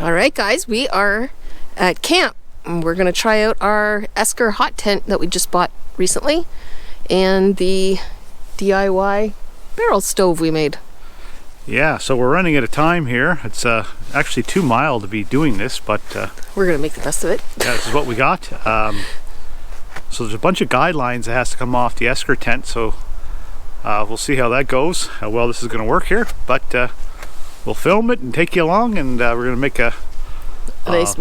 All right, guys, we are at camp. We're going to try out our Esker Hot Tent that we just bought recently and the DIY barrel stove we made. Yeah, so we're running out of time here. It's actually too mild to be doing this, but we're going to make the best of it. Yeah, this is what we got. So there's a bunch of guidelines that has to come off the Esker tent, so we'll see how that goes, how well this is going to work here, but we'll film it and take you along, and we're going to make a nice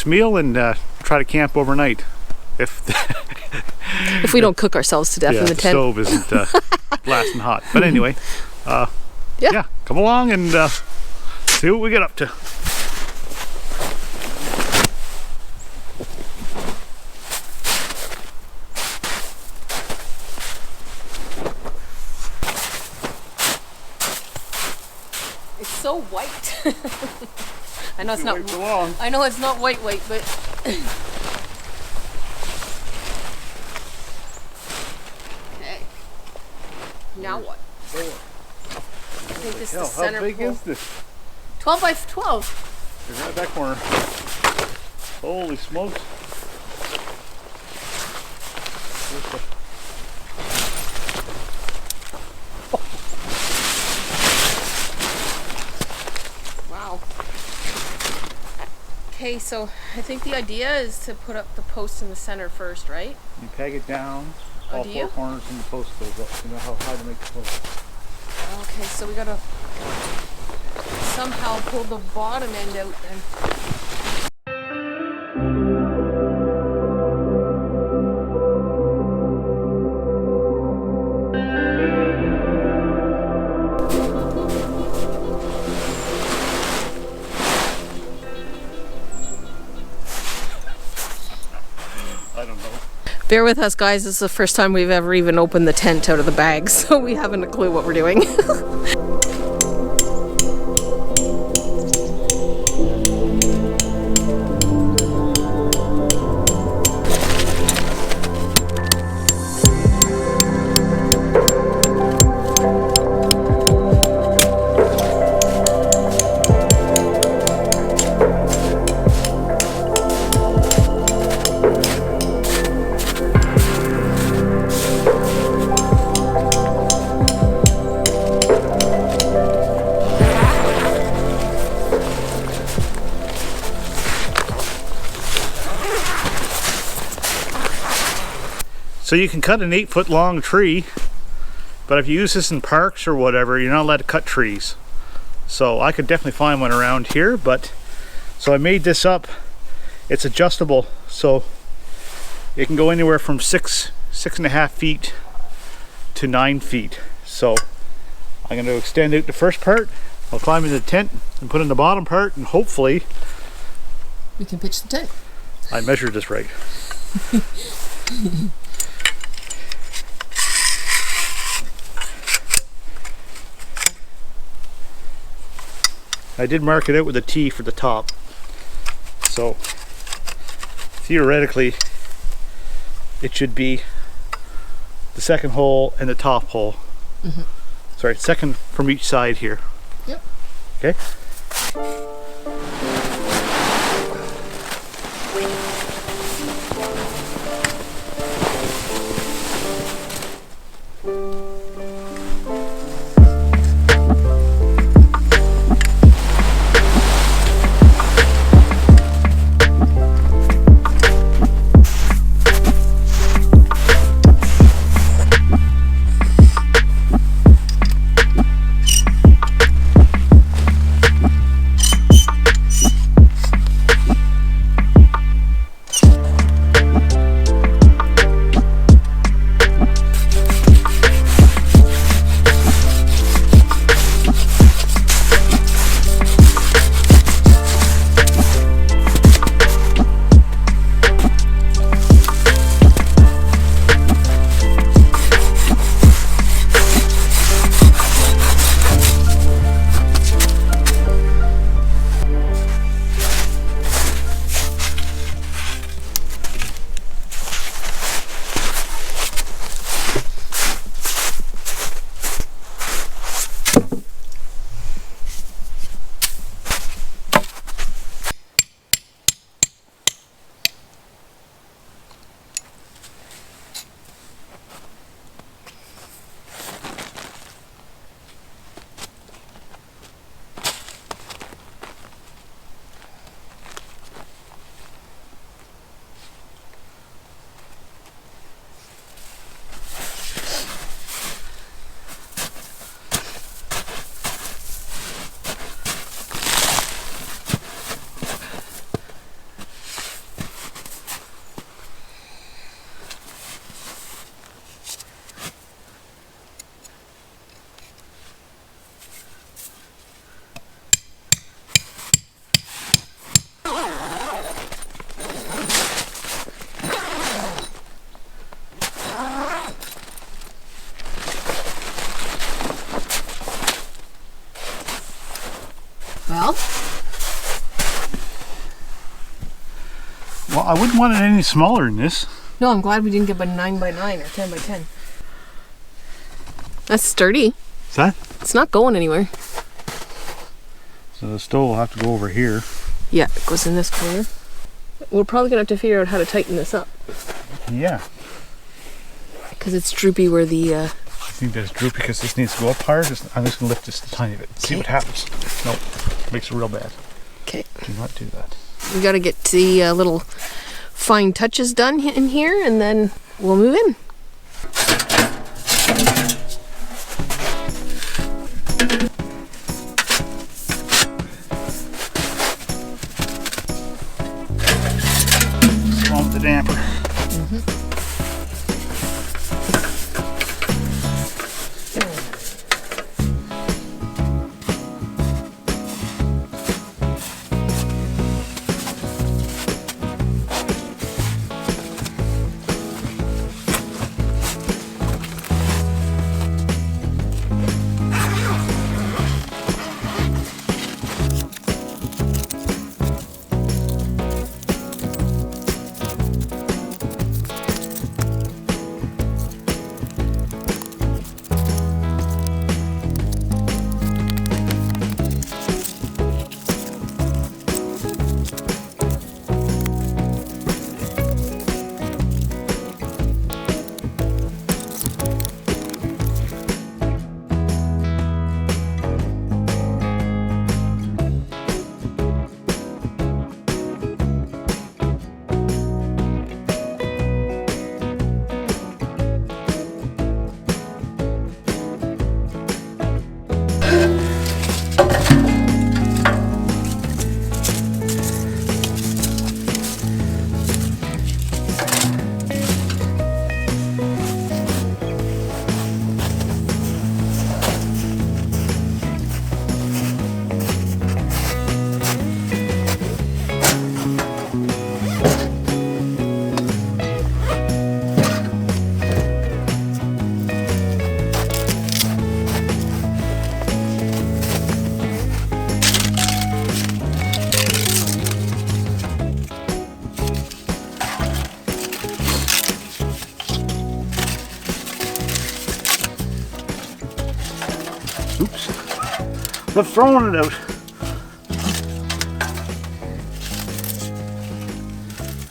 meal and try to camp overnight if if we don't cook ourselves to death in the tent. The stove isn't blasting hot. But anyway, yeah, come along and see what we get up to. It's so white. I know it's not. I know it's not white, but. Okay. Now what? I think this is the center. How big pole. is this? 12 by 12. There's right that corner. Holy smokes. Wow. Okay, so I think the idea is to put up the post in the center first, right? You peg it down, all four corners, and the post goes up. You know how high to make the post. Okay, so we gotta somehow pull the bottom end out then. I don't know. Bear with us, guys. This is the first time we've ever even opened the tent out of the bag, so we haven't a clue what we're doing. So you can cut an 8-foot long tree, but if you use this in parks or whatever, you're not allowed to cut trees. So I could definitely find one around here, but so I made this up. It's adjustable, so it can go anywhere from 6.5 feet to 9 feet. So I'm going to extend out the first part. I'll climb into the tent and put in the bottom part, and hopefully we can pitch the tent. I measured this right. I did mark it out with a T for the top, so theoretically it should be the second hole and the top hole. Sorry, second from each side here. Yep. Okay. Well, I wouldn't want it any smaller than this. No, I'm glad we didn't get a 9x9 or 10x10. That's sturdy. Is that? It's not going anywhere. So the stove will have to go over here. Yeah, it goes in this corner. We're probably gonna have to figure out how to tighten this up. Yeah. Because it's droopy where the... I think that's droopy because this needs to go up higher. I'm just gonna lift this a tiny bit. See what happens. Nope. Makes it real bad. Okay. Do not do that. We gotta get the little fine touches done in here and then we'll move in. On with the damper. Oops. I've thrown it out.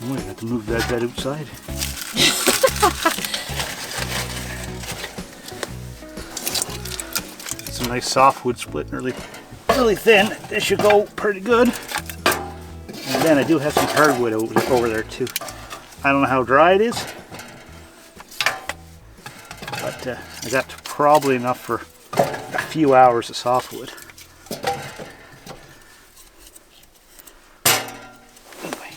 I'm going to have to move that bed outside. It's a nice softwood split, really thin. This should go pretty good. And then I do have some hardwood over there too. I don't know how dry it is, but I got probably enough for a few hours of softwood. Anyway.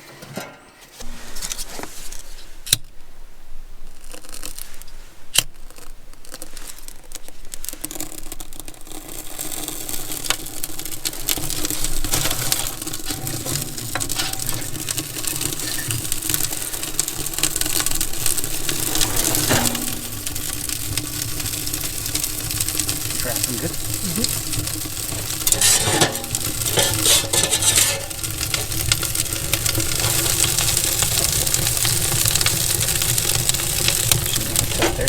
Tracking good. There.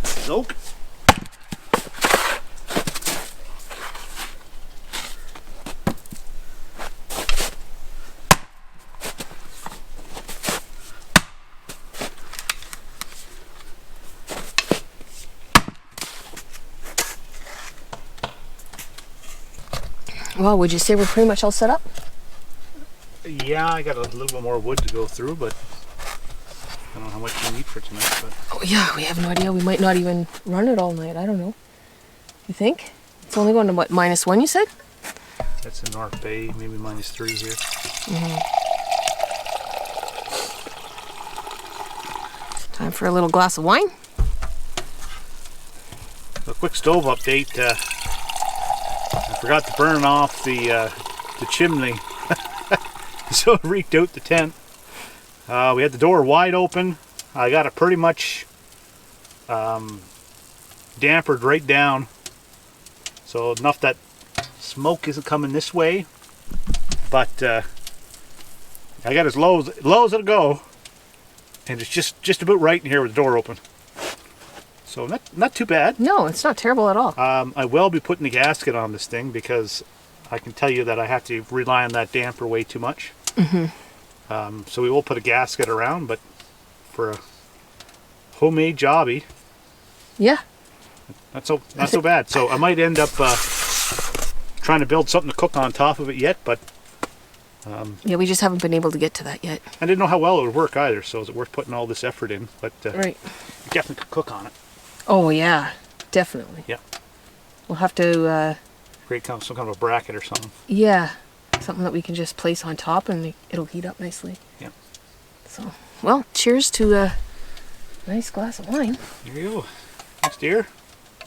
Soak. Well, would you say we're pretty much all set up? Yeah, I got a little bit more wood to go through, but I don't know how much we need for tonight. But Oh yeah, we have no idea. We might not even run it all night. I don't know. You think? It's only going to what, -1 you said? that's in North Bay, maybe -3 here. Time for a little glass of wine. A quick stove update. I forgot to burn off the chimney So it reeked out the tent. We had the door wide open. I got it pretty much dampered right down, so enough that smoke isn't coming this way, but I got as low as it'll go, and it's just about right in here with the door open. So not too bad. No, it's not terrible at all. I will be putting the gasket on this thing because I can tell you that I have to rely on that damper way too much. So we will put a gasket around, but for a homemade jobby, yeah, not so bad. So I might end up trying to build something to cook on top of it yet, but yeah, we just haven't been able to get to that yet. I didn't know how well it would work either. So is it worth putting all this effort in? But Right. you definitely could cook on it. Oh yeah, definitely. Yeah. We'll have to. Create some kind of a bracket or something. Yeah, something that we can just place on top and it'll heat up nicely. Yeah. So, well, cheers to a nice glass of wine. There you go. Thanks, dear.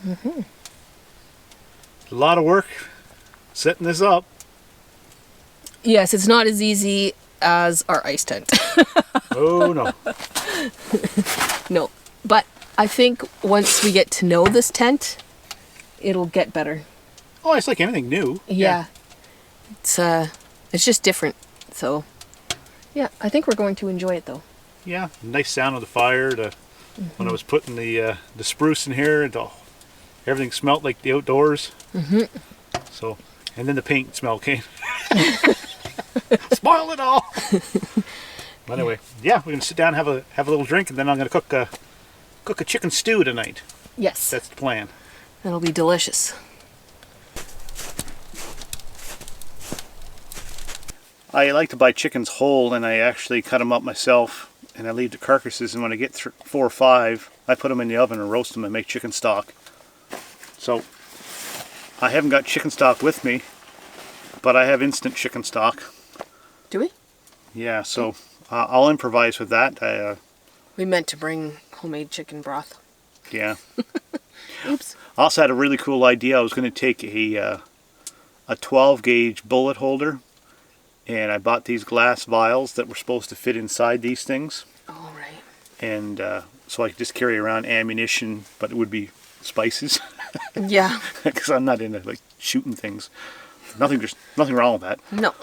A lot of work setting this up. Yes, it's not as easy as our ice tent. Oh no. No, but I think once we get to know this tent, it'll get better. Oh, it's like anything new. Yeah. It's just different. So, yeah, I think we're going to enjoy it though. Yeah. Nice sound of the fire. When I was putting the spruce in here, everything smelled like the outdoors. So, and then the paint smell came. Spoil it all. But anyway, yeah, we're gonna sit down and have a little drink, and then I'm gonna cook a chicken stew tonight. Yes. That's the plan. That'll be delicious. I like to buy chickens whole, and I actually cut them up myself, and I leave the carcasses, and when I get 4 or 5, I put them in the oven and roast them and make chicken stock. So I haven't got chicken stock with me, but I have instant chicken stock. Do we? Yeah, so I'll improvise with that. We meant to bring homemade chicken broth. Yeah. Oops. I also had a really cool idea. I was going to take a 12 gauge bullet holder, and I bought these glass vials that were supposed to fit inside these things. Oh, right. And so I could just carry around ammunition, but it would be spices. Yeah. Because I'm not into like shooting things. There's nothing wrong with that. No.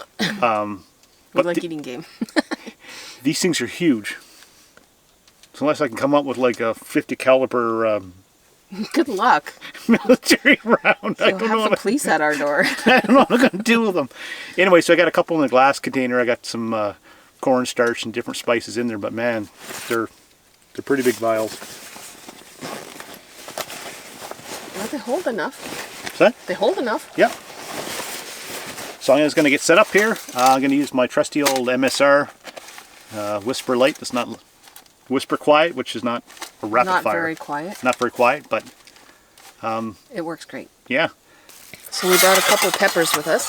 We like eating game. These things are huge. So unless I can come up with like a 50 caliber Good luck. military round, I We'll don't have know the police at our door. I don't know what I'm going to do with them. Anyway, so I got a couple in a glass container. I got some cornstarch and different spices in there, but man, they're pretty big vials. Well, they hold enough. What's that? They hold enough. Yeah. So I'm just going to get set up here. I'm going to use my trusty old MSR Whisper Light. That's not Whisper Quiet, which is not a rapid fire. Not very quiet. Not very quiet, but It works great. yeah. So we brought a couple peppers with us.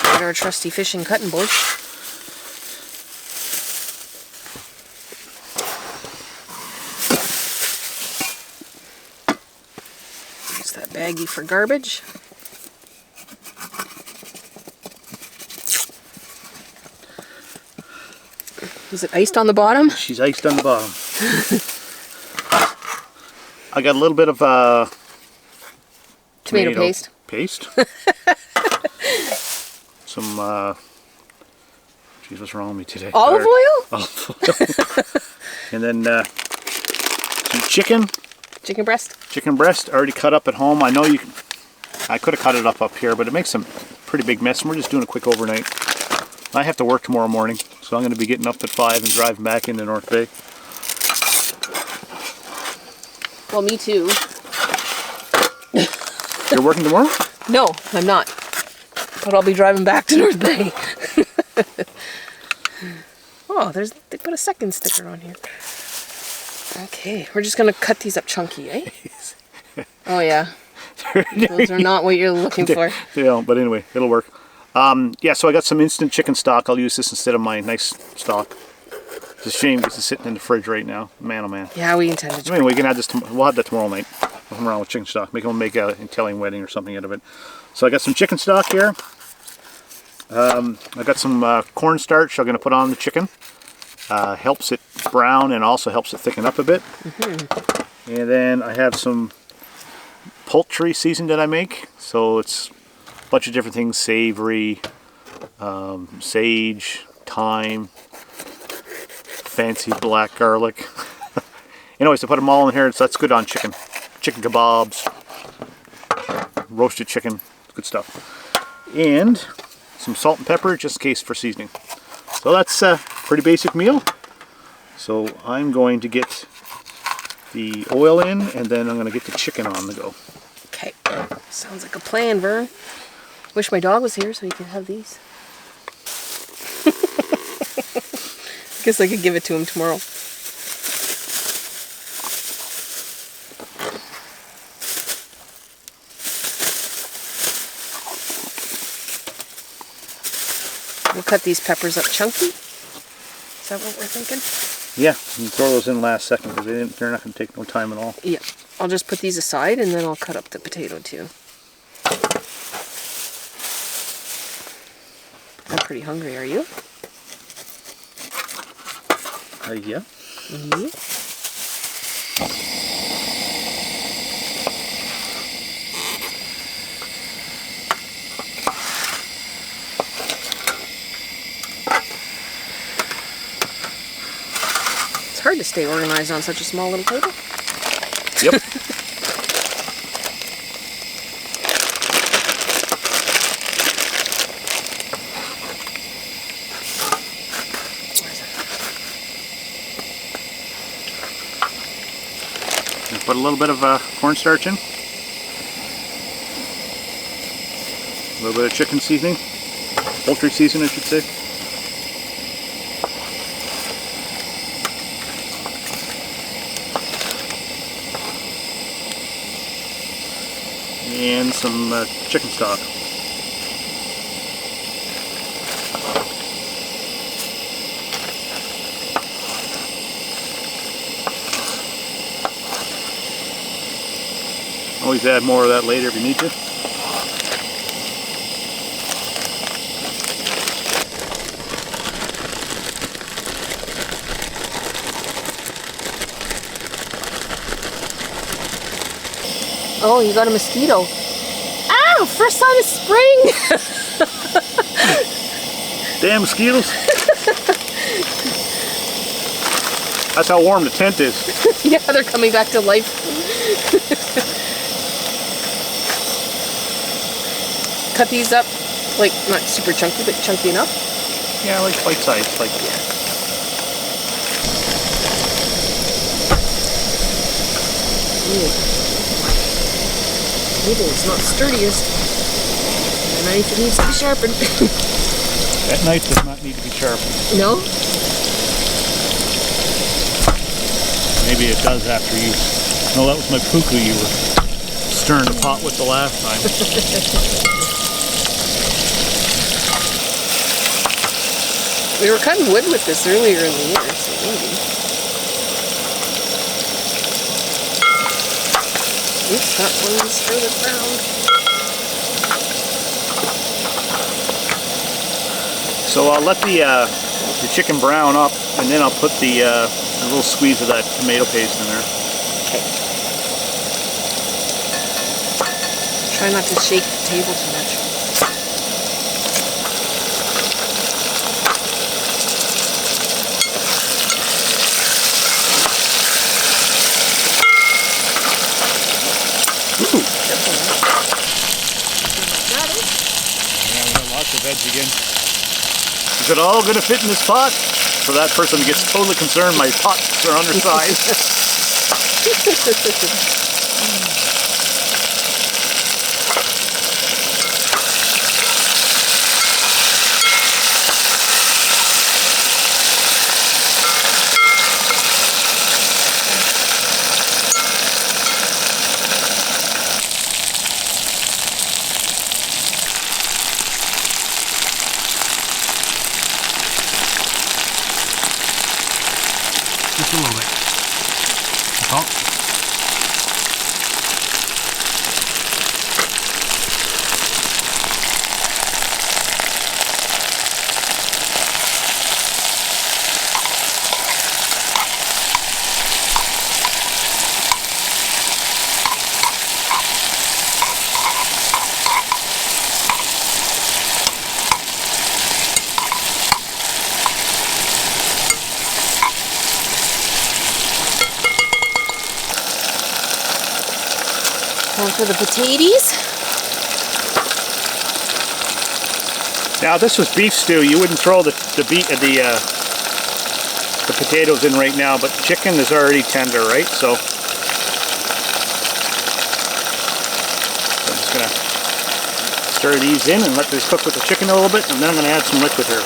Got our trusty fishing cutting board. Use that baggie for garbage. Is it iced on the bottom? She's iced on the bottom. I got a little bit of Tomato paste. Some geez, what's wrong with me today? Olive oil? Olive oil. And then some chicken. Chicken breast. Chicken breast already cut up at home. I know you can. I could have cut it up here, but it makes some pretty big mess. And we're just doing a quick overnight. I have to work tomorrow morning, so I'm going to be getting up at 5 and driving back into North Bay. Well, me too. You're working tomorrow? No, I'm not. But I'll be driving back to North Bay. Oh, they put a second sticker on here. Okay, we're just gonna cut these up chunky, eh? Oh yeah. Those are not what you're looking for. Yeah, but anyway, it'll work. Yeah, so I got some instant chicken stock. I'll use this instead of my nice stock. It's a shame because it's sitting in the fridge right now. Man, oh man. Yeah, we intended to. I mean, we can add this. We'll have that tomorrow night. Nothing wrong with chicken stock. Maybe we'll make an Italian wedding or something out of it. So I got some chicken stock here. I got some cornstarch I'm going to put on the chicken. Helps it brown and also helps it thicken up a bit. And then I have some poultry season that I make. So it's a bunch of different things: savory, sage, thyme, fancy black garlic. Anyways, to put them all in here, so that's good on chicken. Chicken kebabs, roasted chicken, good stuff. And some salt and pepper just in case for seasoning. So that's a pretty basic meal. So I'm going to get the oil in, and then I'm going to get the chicken on the go. Okay, sounds like a plan, Vern. Wish my dog was here so he could have these. Guess I could give it to him tomorrow. We'll cut these peppers up chunky. Is that what we're thinking? Yeah, you can throw those in last second because they're not going to take no time at all. Yeah, I'll just put these aside and then I'll cut up the potato too. I'm pretty hungry, are you? Yeah. Mm-hmm. It's hard to stay organized on such a small little table. Yep. Put a little bit of cornstarch in. A little bit of chicken seasoning. Poultry seasoning, I should say. And some chicken stock. Always add more of that later if you need to. Oh, you got a mosquito. Ow! First sign of spring! Damn mosquitoes! That's how warm the tent is. Yeah, they're coming back to life. Cut these up, like not super chunky, but chunky enough. Yeah, like bite size, like Ooh. Maybe it's not sturdiest. The knife needs to be sharpened. that knife does not need to be sharpened. No? Maybe it does after you. No, that was my puku you were stirring the pot with the last time. We were cutting wood with this earlier in the year, so maybe. Oops, that one's further brown. So I'll let the chicken brown up, and then I'll put a little squeeze of that tomato paste in there. Okay. Try not to shake the table too much. Veg again. Is it all going to fit in this pot? For that person who gets totally concerned my pots are undersized. Just a little bit. That's all. for the potatoes. Now, if this was beef stew, you wouldn't throw the potatoes in right now, but chicken is already tender, right? So I'm just gonna stir these in and let these cook with the chicken a little bit, and then I'm gonna add some liquid here.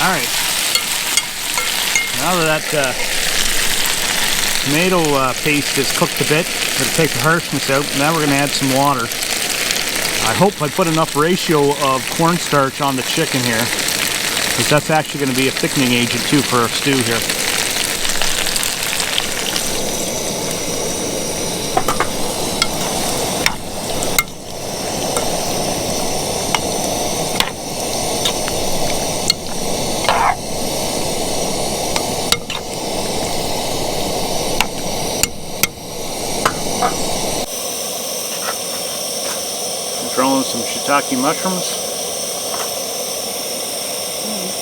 All right. Now that tomato paste is cooked a bit, it'll take the harshness out. Now we're going to add some water. I hope I put enough ratio of cornstarch on the chicken here, because that's actually going to be a thickening agent too for our stew here. Throwing some shiitake mushrooms.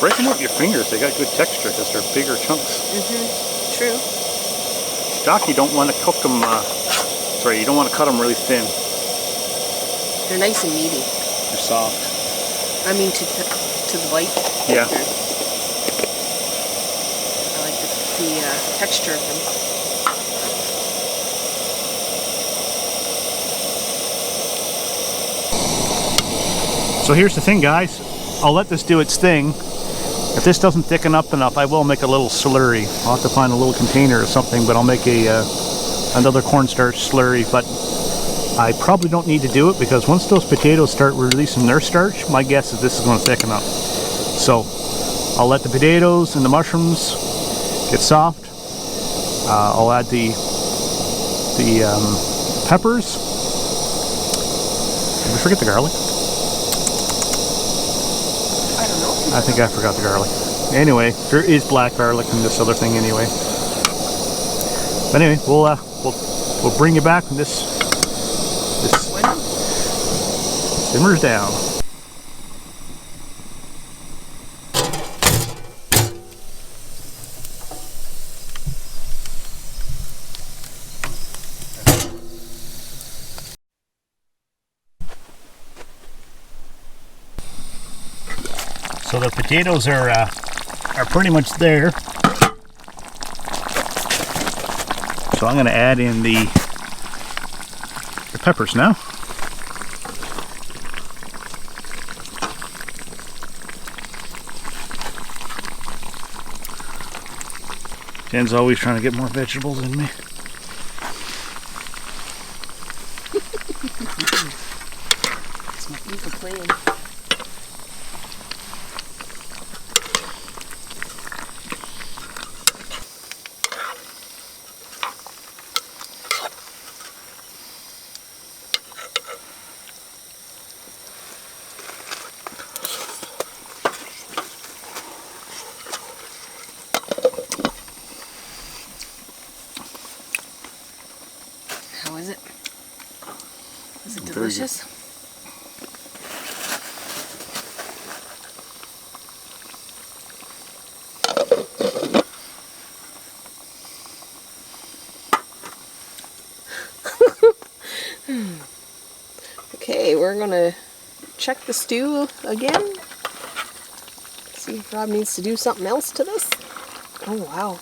Break them with your fingers, they got good texture because they're bigger chunks. True. Shiitake, you don't want to cook them, you don't want to cut them really thin. They're nice and meaty. They're soft. I mean to the bite. Yeah. I like the texture of them. So here's the thing, guys. I'll let this do its thing. If this doesn't thicken up enough, I will make a little slurry. I'll have to find a little container or something, but I'll make another cornstarch slurry. But I probably don't need to do it, because once those potatoes start releasing their starch, my guess is this is going to thicken up. So I'll let the potatoes and the mushrooms get soft. I'll add the peppers. Did we forget the garlic? I think I forgot the garlic. Anyway, there is black garlic in this other thing anyway. But anyway, we'll bring you back when this simmers down. So the potatoes are pretty much there. So I'm going to add in the peppers now. Jen's always trying to get more vegetables in me. It's my evil plan. How is it? Is it delicious? Okay, we're gonna check the stew again. See if Rob needs to do something else to this. Oh wow.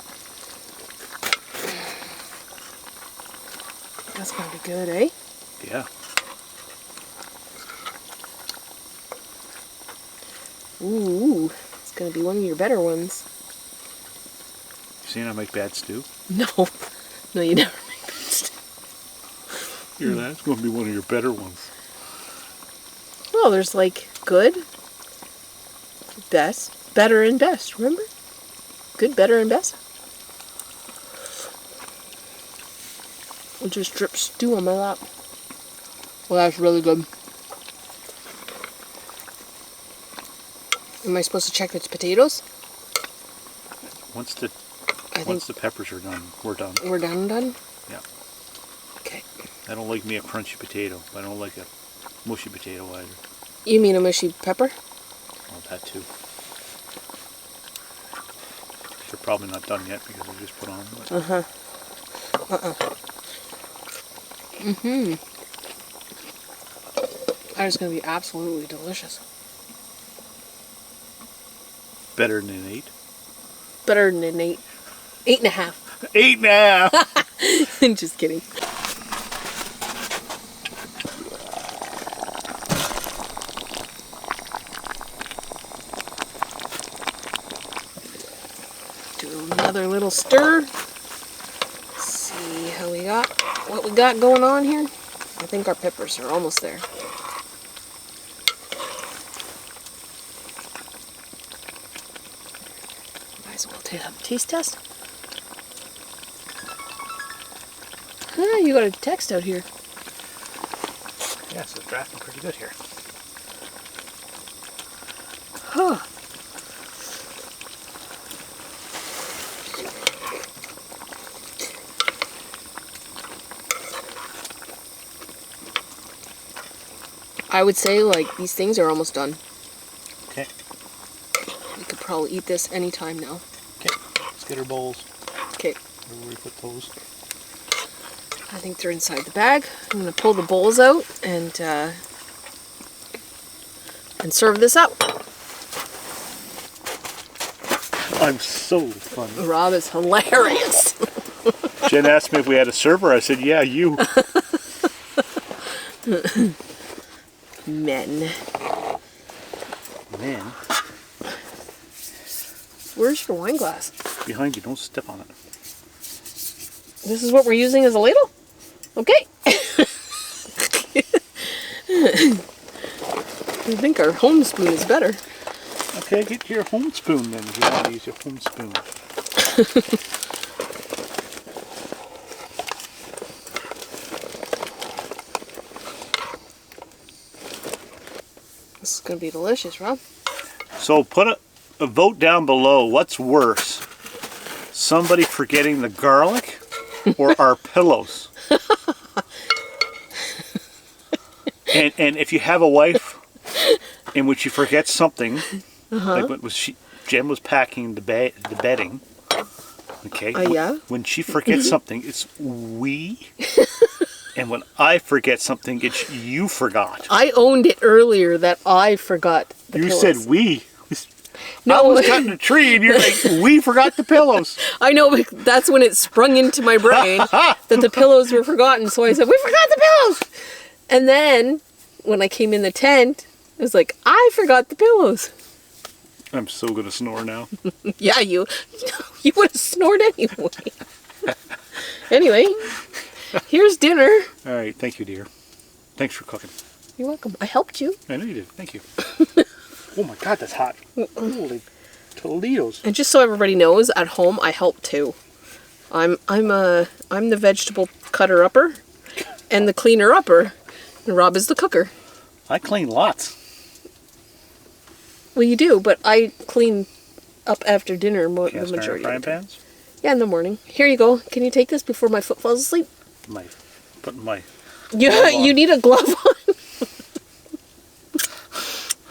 That's gonna be good, eh? Yeah. Ooh, it's gonna be one of your better ones. You seen I make bad stew? No, no, you never make bad stew. Hear that? It's going to be one of your better ones. Well, there's like good, best, better, and best. Remember? Good, better, and best. I'll just drip stew on my lap. Well, that's really good. Am I supposed to check the potatoes? Once the peppers are done, we're done. We're done? Yeah. Okay. I don't like me a crunchy potato. I don't like a mushy potato either. You mean a mushy pepper? Well, that too. Probably not done yet because I just put on. But. That is going to be absolutely delicious. Better than an 8. Better than an 8. 8.5. 8.5. Just kidding. Do another little stir. See how we got, what we got going on here. I think our peppers are almost there. Might as well have a taste test. You got a text out here. Yeah, so it's drafting pretty good here. Huh. I would say, like, these things are almost done. Okay. We could probably eat this anytime now. Okay, let's get our bowls. Okay. Where do we put those? I think they're inside the bag. I'm going to pull the bowls out and serve this up. I'm so funny. Rob is hilarious. Jen asked me if we had a server. I said, yeah, you. Men. Man. Where's your wine glass? Behind you, don't step on it. This is what we're using as a ladle? Okay. I think our home spoon is better. Okay, get your home spoon then if you want to use your home spoon. This is going to be delicious, Rob. So put a vote down below. What's worse? Somebody forgetting the garlic or our pillows? And if you have a wife in which you forget something, like what was Jen was packing the bedding. Okay. Yeah. When she forgets something, it's we. And when I forget something, it's you forgot. I owned it earlier that I forgot the pillows. You said we. No. I was cutting a tree and you're like, we forgot the pillows. I know, but that's when it sprung into my brain that the pillows were forgotten. So I said, we forgot the pillows. And then when I came in the tent, it was like, I forgot the pillows. I'm so going to snore now. Yeah, you would have snored anyway. Anyway, here's dinner. All right, thank you, dear. Thanks for cooking. You're welcome. I helped you. I know you did. Thank you. Oh my God, that's hot. Holy Toledo's. And just so everybody knows, at home I help too. I'm the vegetable cutter upper and the cleaner upper, and Rob is the cooker. I clean lots. Well, you do, but I clean up after dinner the Cast majority iron of frying the time. pans? Yeah, in the morning. Here you go. Can you take this before my foot falls asleep? Putting my You need a glove on.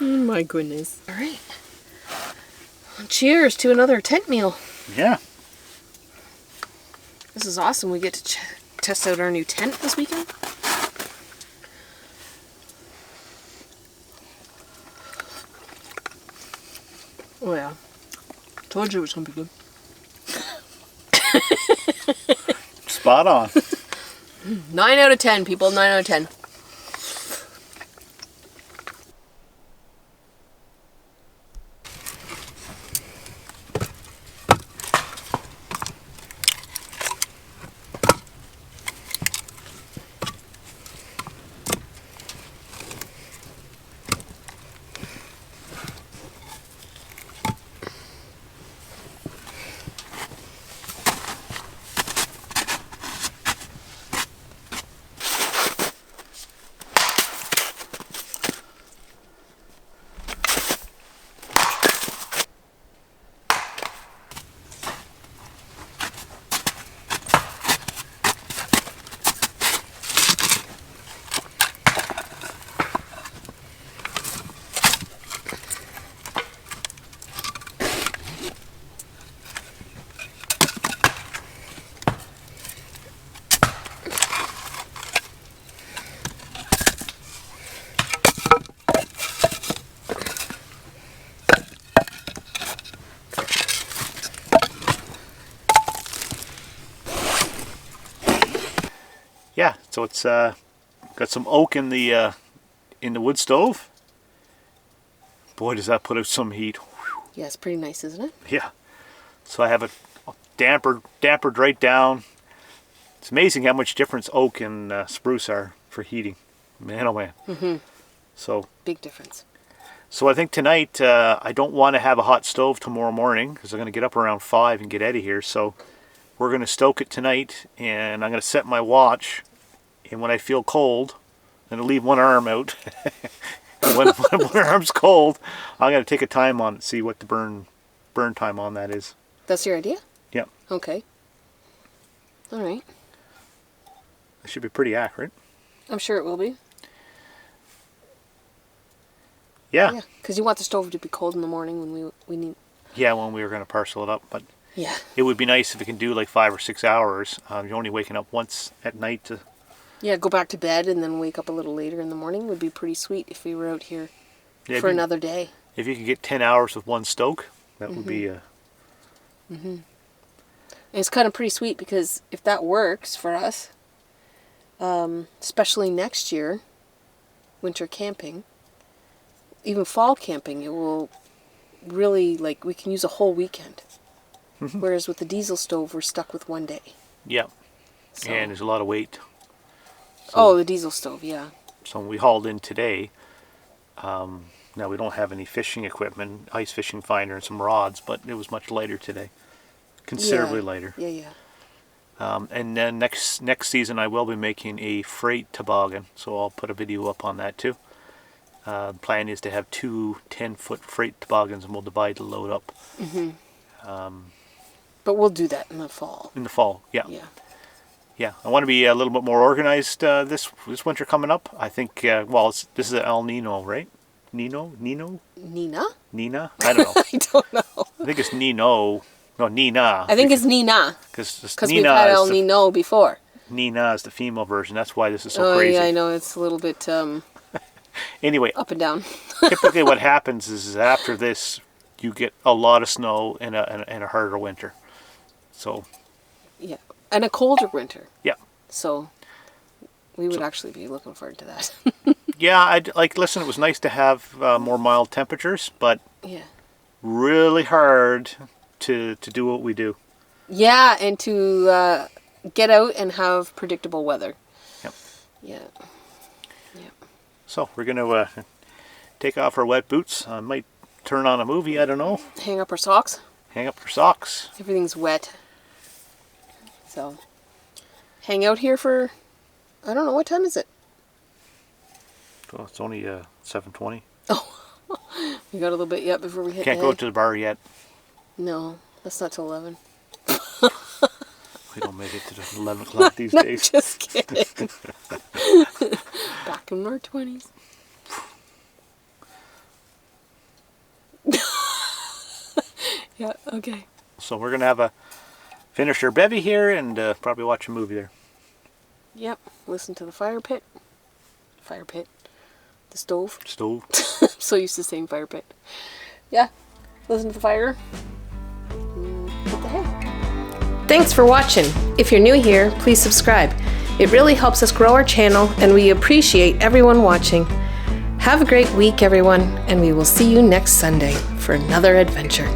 Oh my goodness. All right. Cheers to another tent meal. Yeah. This is awesome. We get to test out our new tent this weekend. Oh yeah. Told you it was going to be good. Spot on. 9 out of 10, people. 9 out of 10. So it's got some oak in the wood stove. Boy, does that put out some heat. Yeah, it's pretty nice, isn't it? Yeah. So I have it dampered right down. It's amazing how much difference oak and spruce are for heating. Man, oh man. Mm-hmm. So big difference. So I think tonight I don't want to have a hot stove tomorrow morning because I'm going to get up around 5 and get out of here. So we're going to stoke it tonight, and I'm going to set my watch. And when I feel cold, I'm going to leave one arm out. when one arm's cold, I'm going to take a time on it, see what the burn time on that is. That's your idea? Yeah. Okay. All right. It should be pretty accurate. I'm sure it will be. Yeah. Because you want the stove to be cold in the morning when we need... Yeah, when we were going to parcel it up. But yeah, it would be nice if it can do like 5 or 6 hours. You're only waking up once at night to... Yeah, go back to bed and then wake up a little later in the morning would be pretty sweet if we were out here for another day. If you could get 10 hours with one stoke, that would be... And it's kind of pretty sweet because if that works for us, especially next year, winter camping, even fall camping, it will really, like, we can use a whole weekend. Whereas with the diesel stove, we're stuck with one day. Yeah. So. And there's a lot of weight. So, the diesel stove, yeah. So we hauled in today. Now we don't have any fishing equipment, ice fishing finder and some rods, but it was much lighter today. Considerably lighter. Yeah. And then next season I will be making a freight toboggan, so I'll put a video up on that too. The plan is to have 2 10-foot freight toboggans, and we'll divide the load up. But we'll do that in the fall. In the fall, yeah. Yeah. I want to be a little bit more organized this winter coming up. I think, this is El Nino, right? Nina? I don't know. I don't know. I think it's Nino. No, Nina. I think it's Nina. Because we've had El Nino before. Nina is the female version. That's why this is so crazy. Oh, yeah, I know. It's a little bit anyway, up and down. Typically what happens is after this, you get a lot of snow and a harder winter. So... Yeah, and a colder winter. Yeah. So we would actually be looking forward to that. Yeah, listen, it was nice to have more mild temperatures, but really hard to do what we do. Yeah, and to get out and have predictable weather. Yep. Yeah. So we're going to take off our wet boots. I might turn on a movie, I don't know. Hang up our socks. Everything's wet. So, hang out here for, I don't know, what time is it? Well, it's only 7:20. Oh, we got a little bit yet before we hit Can't go to the bar yet. No, that's not till 11. We don't make it to the 11 o'clock these days. Just kidding. Back in our 20s. Yeah, okay. So we're going to finish our bevy here and probably watch a movie there. Yep, listen to the fire pit. The stove. I'm so used to saying fire pit. Yeah, listen to the fire. What the heck? Thanks for watching. If you're new here, please subscribe. It really helps us grow our channel, and we appreciate everyone watching. Have a great week, everyone, and we will see you next Sunday for another adventure.